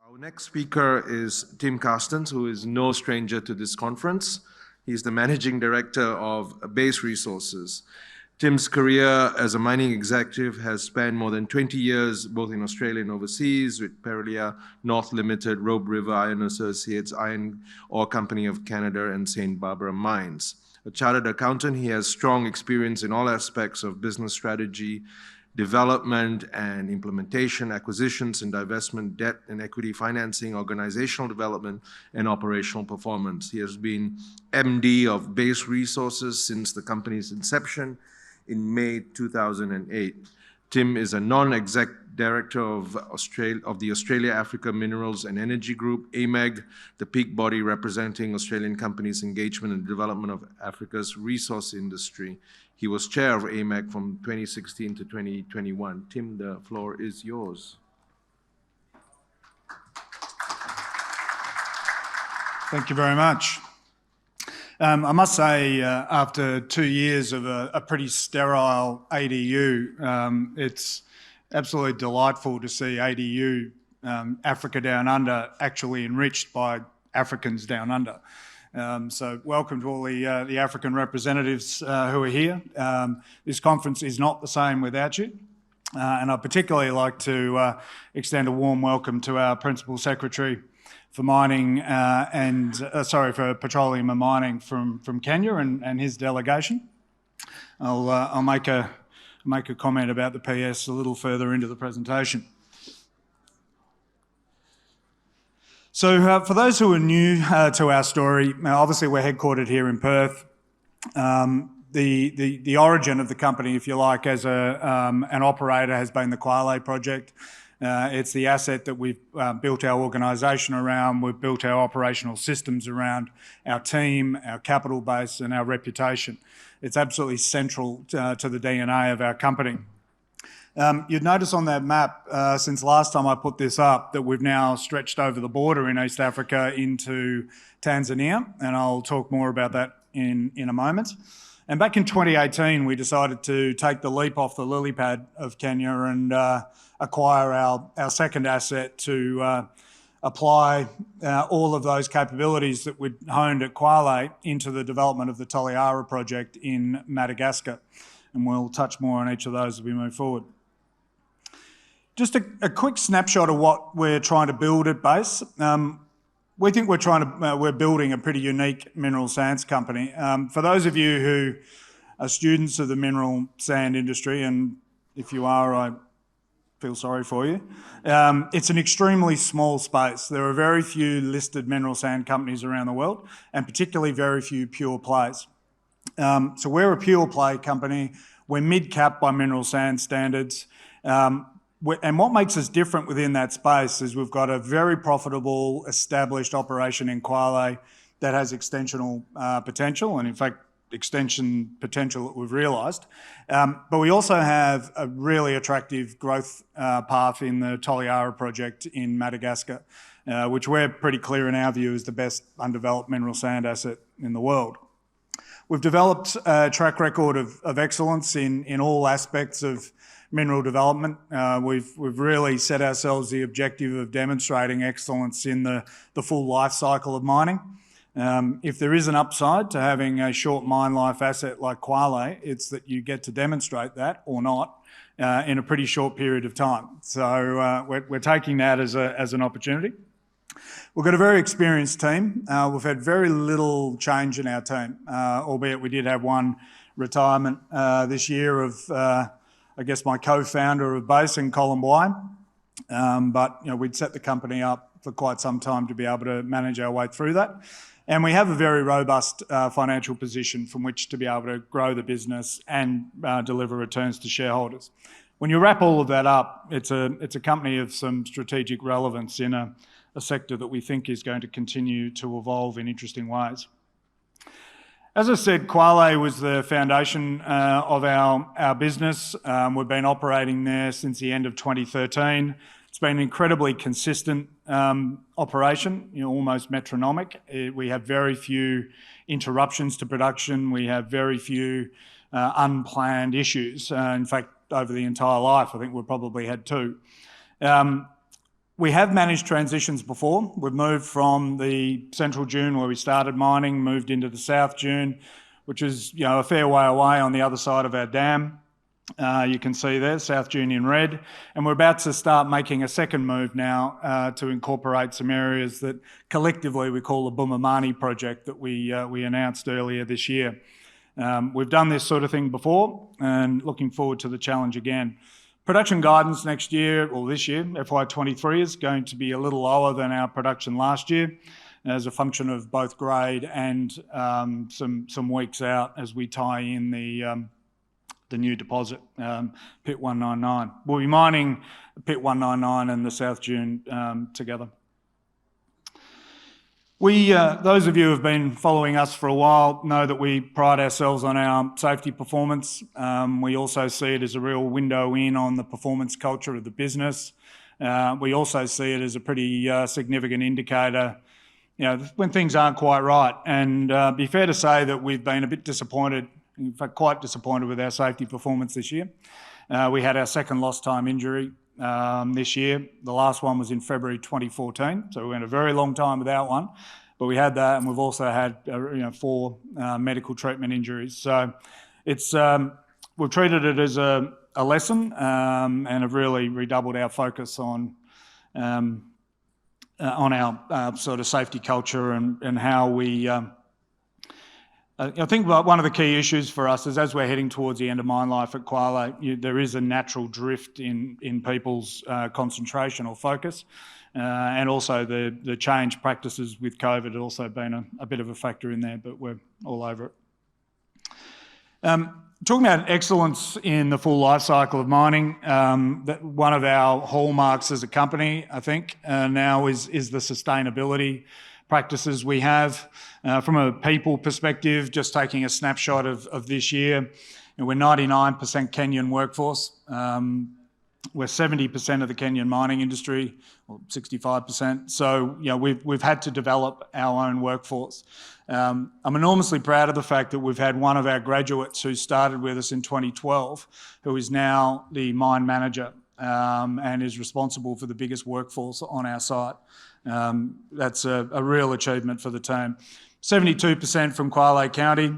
Our next speaker is Tim Carstens, who is no stranger to this conference. He's the Managing Director of Base Resources. Tim's career as a mining executive has spanned more than 20 years, both in Australia and overseas, with Perelia, North Limited, Robe River Iron Associates, Iron Ore Company of Canada, and St. Barbara Mines. A chartered accountant, he has strong experience in all aspects of business strategy, development and implementation, acquisitions and divestment, debt and equity financing, organizational development, and operational performance. He has been MD of Base Resources since the company's inception in May 2008. Tim is a non-exec director of the Australia Africa Minerals and Energy Group, AMEG, the peak body representing Australian companies' engagement and development of Africa's resource industry. He was chair of AMEG from 2016 to 2021. Tim, the floor is yours. Thank you very much. I must say, after 2 years of a pretty sterile ADU, it's absolutely delightful to see ADU, Africa Down Under, actually enriched by Africans down under. So welcome to all the African representatives who are here. This conference is not the same without you. And I'd particularly like to extend a warm welcome to our Principal Secretary for Mining for Petroleum and Mining from Kenya and his delegation. I'll make a comment about the PS a little further into the presentation. So for those who are new to our story, obviously we're headquartered here in Perth. The origin of the company, if you like, as an operator has been the Kwale project. It's the asset that we've built our organisation around, we've built our operational systems around, our team, our capital base and our reputation. It's absolutely central to the DNA of our company. You'd notice on that map, since last time I put this up, that we've now stretched over the border in East Africa into Tanzania, and I'll talk more about that in a moment. And back in 2018, we decided to take the leap off the lily pad of Kenya and acquire our second asset to apply all of those capabilities that we'd honed at Kwale into the development of the Toliara project in Madagascar. And we'll touch more on each of those as we move forward. Just a quick snapshot of what we're trying to build at Base. We think we're building a pretty unique mineral sands company. For those of you who are students of the mineral sand industry, and if you are, I feel sorry for you, it's an extremely small space. There are very few listed mineral sand companies around the world, and particularly very few pure plays. So we're a pure play company. We're mid-cap by mineral sand standards. And what makes us different within that space is we've got a very profitable, established operation in Kwale that has extensional potential, and in fact, extension potential that we've realised. But we also have a really attractive growth path in the Toliara project in Madagascar, which we're pretty clear in our view is the best undeveloped mineral sand asset in the world. We've developed a track record of excellence in all aspects of mineral development. We've really set ourselves the objective of demonstrating excellence in the full life cycle of mining. If there is an upside to having a short mine life asset like Kwale, it's that you get to demonstrate that or not in a pretty short period of time. So we're taking that as an opportunity. We've got a very experienced team. We've had very little change in our team, albeit we did have one retirement this year of I guess my co-founder of Base in Colin Bly. But we'd set the company up for quite some time to be able to manage our way through that. And we have a very robust financial position from which to be able to grow the business and deliver returns to shareholders. When you wrap all of that up, it's a company of some strategic relevance in a sector that we think is going to continue to evolve in interesting ways. As I said, Kwale was the foundation of our business. We've been operating there since the end of 2013. It's been an incredibly consistent operation, almost metronomic. We have very few interruptions to production. We have very few unplanned issues. In fact, over the entire life, I think we've probably had two. We have managed transitions before. We've moved from the central dune where we started mining, moved into the south dune, which is a fair way away on the other side of our dam. You can see there, South Dune in red. And we're about to start making a second move now to incorporate some areas that collectively we call the Bumamani project that we announced earlier this year. We've done this sort of thing before and looking forward to the challenge again. Production guidance next year, or this year, FY23, is going to be a little lower than our production last year as a function of both grade and some weeks out as we tie in the new deposit, Pit 199. We'll be mining Pit 199 and the South Dune together. Those of you who have been following us for a while know that we pride ourselves on our safety performance. We also see it as a real window in on the performance culture of the business. We also see it as a pretty significant indicator, when things aren't quite right. And be fair to say that we've been a bit disappointed, in fact quite disappointed with our safety performance this year. We had our second lost time injury this year. The last one was in February 2014, so we went a very long time without one. But we had that, and we've also had 4 medical treatment injuries. So it's we've treated it as a lesson and have really redoubled our focus on our sort of safety culture and how we. I think one of the key issues for us is as we're heading towards the end of mine life at Kwale, there is a natural drift in people's concentration or focus, and also the change practices with COVID had also been a bit of a factor in there, but we're all over it. Talking about excellence in the full life cycle of mining, one of our hallmarks as a company, I think, now is the sustainability practices we have. From a people perspective, just taking a snapshot of this year, we're 99% Kenyan workforce. We're 70% of the Kenyan mining industry, or 65%. So, we've had to develop our own workforce. I'm enormously proud of the fact that we've had one of our graduates who started with us in 2012, who is now the mine manager and is responsible for the biggest workforce on our site. That's a real achievement for the team. 72% from Kwale County.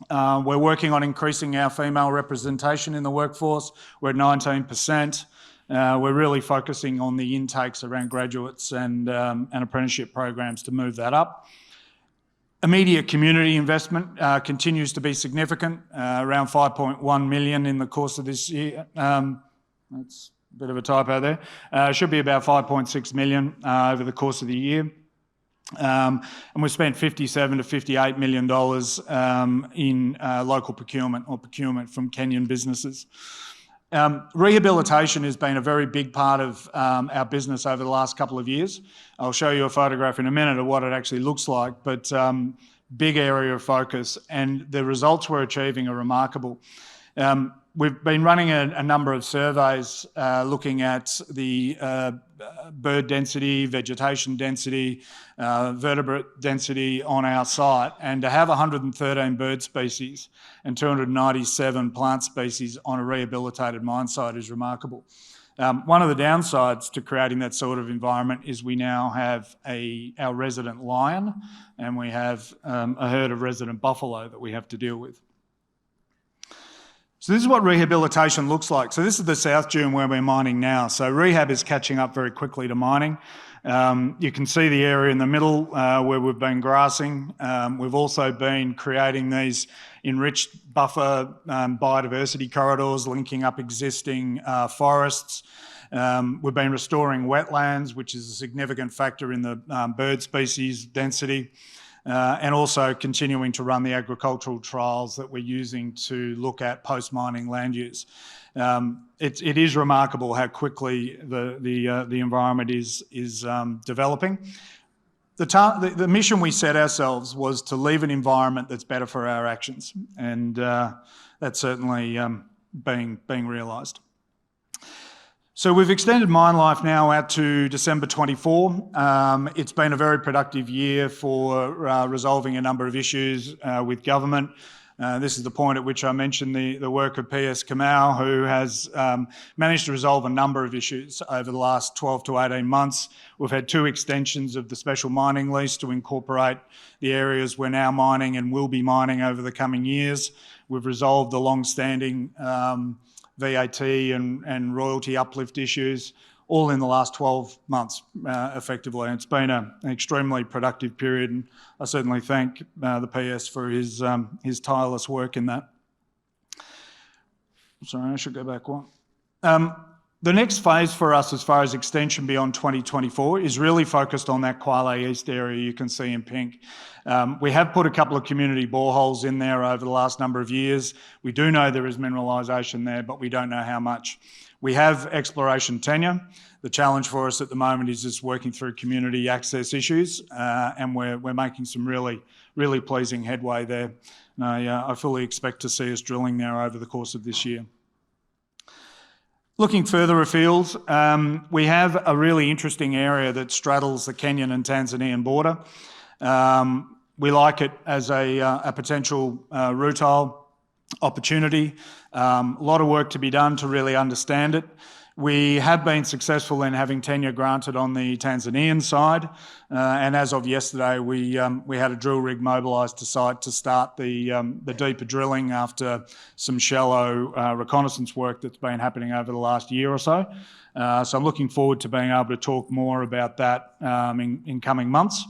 We're working on increasing our female representation in the workforce. We're at 19%. We're really focusing on the intakes around graduates and apprenticeship programs to move that up. Immediate community investment continues to be significant, around 5.1 million in the course of this year. That's a bit of a typo there. Should be about 5.6 million over the course of the year. And we've spent $57 to $58 million in local procurement or procurement from Kenyan businesses. Rehabilitation has been a very big part of our business over the last couple of years. I'll show you a photograph in a minute of what it actually looks like, but big area of focus, and the results we're achieving are remarkable. We've been running a number of surveys looking at the bird density, vegetation density, vertebrate density on our site, and to have 113 bird species and 297 plant species on a rehabilitated mine site is remarkable. One of the downsides to creating that sort of environment is we now have our resident lion, and we have a herd of resident buffalo that we have to deal with. So this is what rehabilitation looks like. So this is the South Dune where we're mining now. So rehab is catching up very quickly to mining. You can see the area in the middle where we've been grassing. We've also been creating these enriched buffer biodiversity corridors linking up existing forests. We've been restoring wetlands, which is a significant factor in the bird species density. And also continuing to run the agricultural trials that we're using to look at post-mining land use. It is remarkable how quickly the environment is developing. The mission we set ourselves was to leave an environment that's better for our actions, and that's certainly being realised. So we've extended mine life now out to December 24. It's been a very productive year for resolving a number of issues with government. This is the point at which I mentioned the work of PS Kamau, who has managed to resolve a number of issues over the last 12 to 18 months. We've had 2 extensions of the special mining lease to incorporate the areas we're now mining and will be mining over the coming years. We've resolved the long-standing VAT and royalty uplift issues, all in the last 12 months, effectively. And it's been an extremely productive period, and I certainly thank the PS for his tireless work in that. Sorry, I should go back one. The next phase for us, as far as extension beyond 2024, is really focused on that Kwale East area you can see in pink. We have put a couple of community boreholes in there over the last number of years. We do know there is mineralisation there, but we don't know how much. We have exploration tenure. The challenge for us at the moment is just working through community access issues, and we're making some really pleasing headway there. And I fully expect to see us drilling there over the course of this year. Looking further afield, we have a really interesting area that straddles the Kenyan and Tanzanian border. We like it as a potential rutile opportunity. A lot of work to be done to really understand it. We have been successful in having tenure granted on the Tanzanian side, and as of yesterday, we had a drill rig mobilised to site to start the deeper drilling after some shallow reconnaissance work that's been happening over the last year or so. So I'm looking forward to being able to talk more about that in coming months.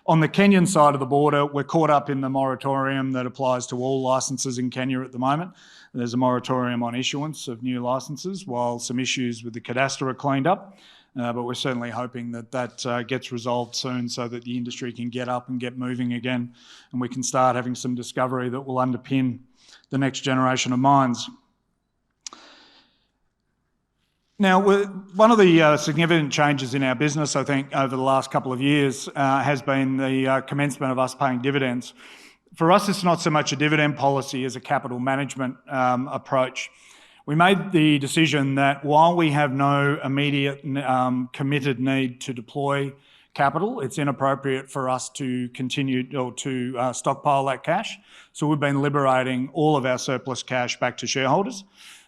On the Kenyan side of the border, we're caught up in the moratorium that applies to all licences in Kenya at the moment. There's a moratorium on issuance of new licences while some issues with the cadastre are cleaned up. But we're certainly hoping that gets resolved soon so that the industry can get up and get moving again, and we can start having some discovery that will underpin the next generation of mines. Now, one of the significant changes in our business, I think, over the last couple of years has been the commencement of us paying dividends. For us, it's not so much a dividend policy as a capital management approach. We made the decision that while we have no immediate committed need to deploy capital, it's inappropriate for us to continue or to stockpile that cash. So we've been liberating all of our surplus cash back to shareholders,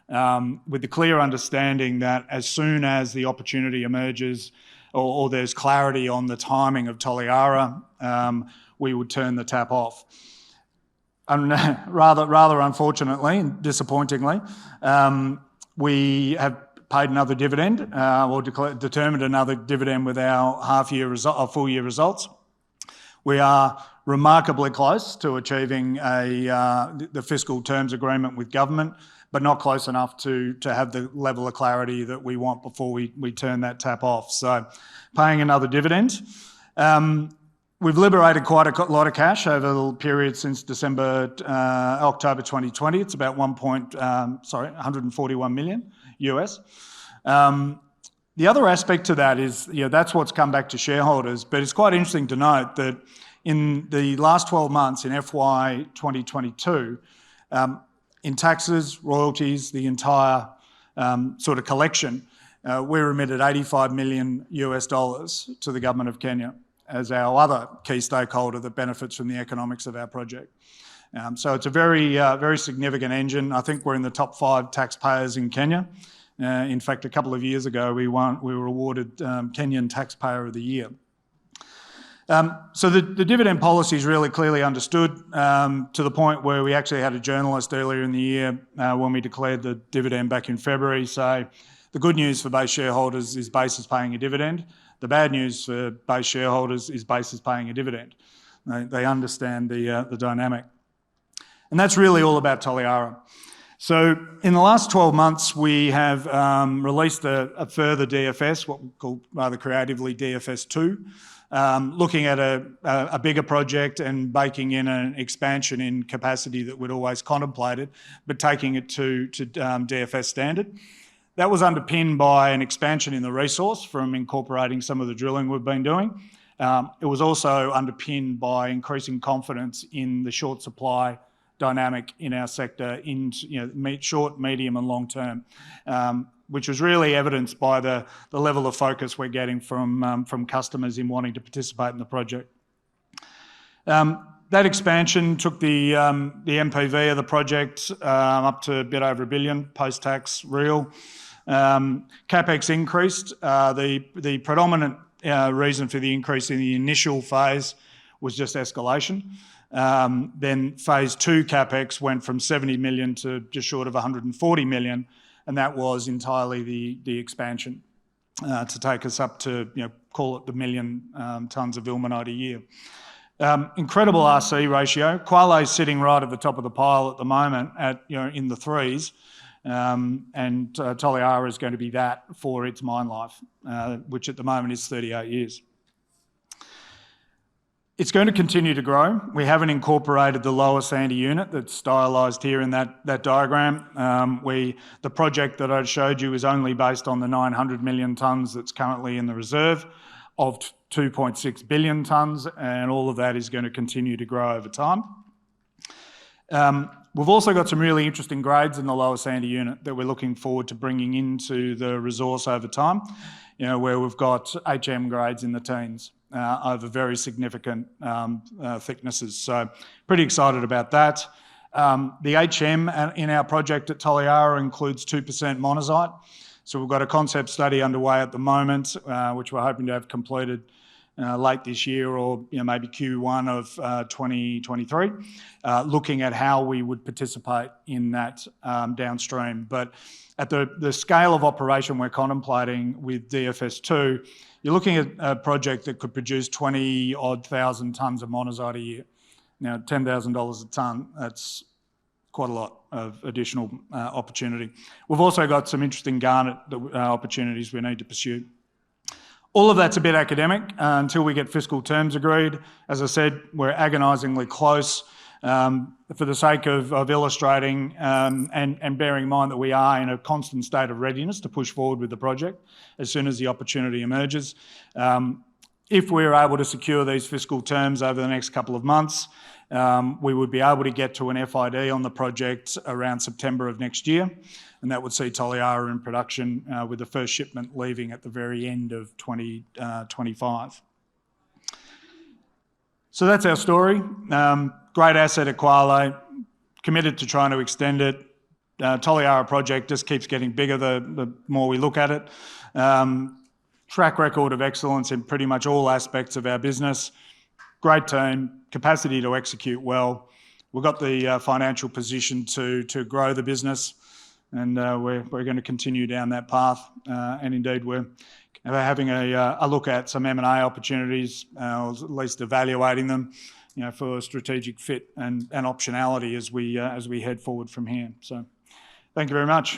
with the clear understanding that as soon as the opportunity emerges or there's clarity on the timing of Toliara, we would turn the tap off. Rather unfortunately and disappointingly, we have paid another dividend or determined another dividend with our full year results. We are remarkably close to achieving the fiscal terms agreement with government, but not close enough to have the level of clarity that we want before we turn that tap off. So paying another dividend. We've liberated quite a lot of cash over the period since October 2020. It's about 141 million US. The other aspect to that is, that's what's come back to shareholders, but it's quite interesting to note that in the last 12 months in FY 2022, in taxes, royalties, the entire sort of collection, we remitted $85 million US to the government of Kenya as our other key stakeholder that benefits from the economics of our project. So it's a very significant engine. I think we're in the top 5 taxpayers in Kenya. In fact, a couple of years ago, we were awarded Kenyan Taxpayer of the Year. So the dividend policy is really clearly understood to the point where we actually had a journalist earlier in the year when we declared the dividend back in February say, the good news for base shareholders is base is paying a dividend. The bad news for base shareholders is base is paying a dividend. They understand the dynamic. And that's really all about Toliara. So in the last 12 months, we have released a further DFS, what we call rather creatively DFS2, looking at a bigger project and baking in an expansion in capacity that we'd always contemplated, but taking it to DFS standard. That was underpinned by an expansion in the resource from incorporating some of the drilling we've been doing. It was also underpinned by increasing confidence in the short supply dynamic in our sector in short, medium and long term, which was really evidenced by the level of focus we're getting from customers in wanting to participate in the project. That expansion took the MPV of the project up to a bit over $1 billion post-tax real. CapEx increased. The predominant reason for the increase in the initial phase was just escalation. Then phase 2 CapEx went from 70 million to just short of 140 million, and that was entirely the expansion to take us up to, call it the 1 million tonnes of ilmenite a year. Incredible RC ratio. Kwale is sitting right at the top of the pile at the moment at, in the threes, and Toliara is going to be that for its mine life, which at the moment is 38 years. It's going to continue to grow. We haven't incorporated the lower sandy unit that's stylised here in that diagram. The project that I showed you is only based on the 900 million tonnes that's currently in the reserve of 2.6 billion tonnes, and all of that is going to continue to grow over time. We've also got some really interesting grades in the lower sandy unit that we're looking forward to bringing into the resource over time, where we've got HM grades in the teens over very significant thicknesses. So pretty excited about that. The HM in our project at Toliara includes 2% monazite. So we've got a concept study underway at the moment, which we're hoping to have completed late this year or maybe Q1 of 2023, looking at how we would participate in that downstream. But at the scale of operation we're contemplating with DFS2, you're looking at a project that could produce 20-odd thousand tonnes of monazite a year. Now, $10,000 a tonne, that's quite a lot of additional opportunity. We've also got some interesting garnet opportunities we need to pursue. All of that's a bit academic until we get fiscal terms agreed. As I said, we're agonisingly close. For the sake of illustrating and bearing in mind that we are in a constant state of readiness to push forward with the project as soon as the opportunity emerges. If we're able to secure these fiscal terms over the next couple of months, we would be able to get to an FID on the project around September of next year, and that would see Toliara in production with the first shipment leaving at the very end of 2025. So that's our story. Great asset at Kwale, committed to trying to extend it. Toliara project just keeps getting bigger the more we look at it. Track record of excellence in pretty much all aspects of our business. Great team, capacity to execute well. We've got the financial position to grow the business, and we're going to continue down that path. And indeed, we're having a look at some M&A opportunities, or at least evaluating them, for strategic fit and optionality as we head forward from here. So, thank you very much.